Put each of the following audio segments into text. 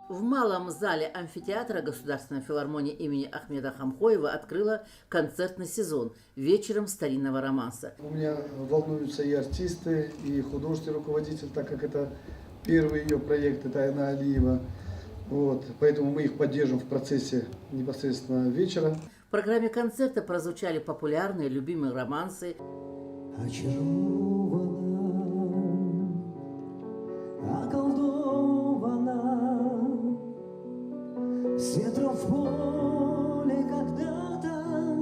В малом зале амфитеатра Государственной филармонии имени Ахмеда Хамхоева открыла концертный сезон вечером старинного романса. У меня волнуются и артисты, и художественный руководитель, так как это первый ее проект, это Айна Алиева. Вот, поэтому мы их поддержим в процессе непосредственно вечера. В программе концерта прозвучали популярные, любимые романсы. С ветром в поле когда-то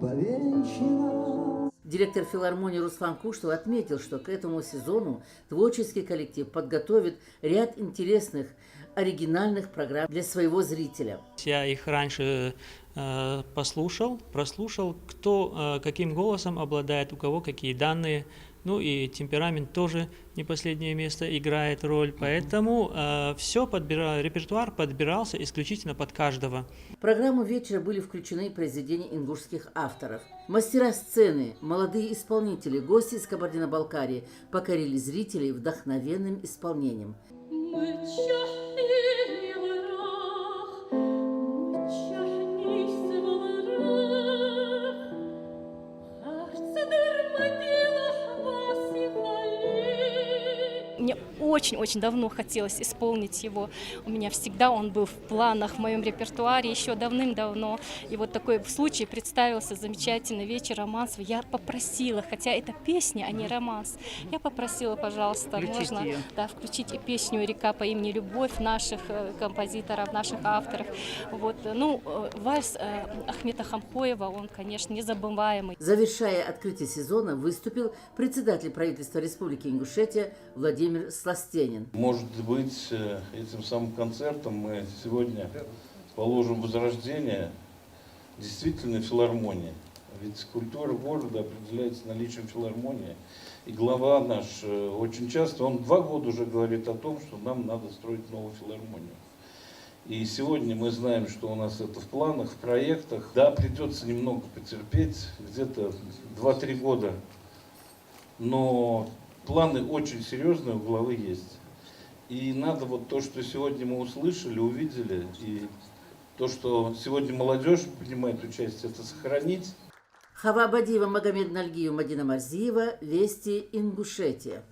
повенчана. Директор филармонии Руслан Куштов отметил, что к этому сезону творческий коллектив подготовит ряд интересных, оригинальных программ для своего зрителя. Я их раньше прослушал, кто каким голосом обладает, у кого какие данные. Ну и темперамент тоже не последнее место играет роль, поэтому репертуар подбирался исключительно под каждого. В программу вечера были включены произведения ингушских авторов. Мастера сцены, молодые исполнители, гости из Кабардино-Балкарии покорили зрителей вдохновенным исполнением. Мне очень-очень давно хотелось исполнить его. У меня всегда он был в планах, в моем репертуаре еще давным-давно. И вот такой случай представился, замечательный вечер романсов. Я попросила, хотя это песня, а не романс, я попросила, пожалуйста, можно включить и песню «Река по имени Любовь» наших композиторов, наших авторов. Вот, ну, вальс Ахмеда Хамхоева, он, конечно, незабываемый. Завершая открытие сезона, выступил председатель правительства Республики Ингушетия Владимир Сластенин. Может быть, этим самым концертом мы сегодня положим возрождение действительно филармонии. Ведь культура города определяется наличием филармонии. И глава наш очень часто, он 2 года уже говорит о том, что нам надо строить новую филармонию. И сегодня мы знаем, что у нас это в планах, в проектах. Да, придется немного потерпеть, где-то 2-3 года, но планы очень серьезные у главы есть. И надо вот то, что сегодня мы услышали, увидели, и то, что сегодня молодежь принимает участие, это сохранить. Хава Абадиева, Магомед Нальгиев, Мадина Марзиева, Вести, Ингушетия.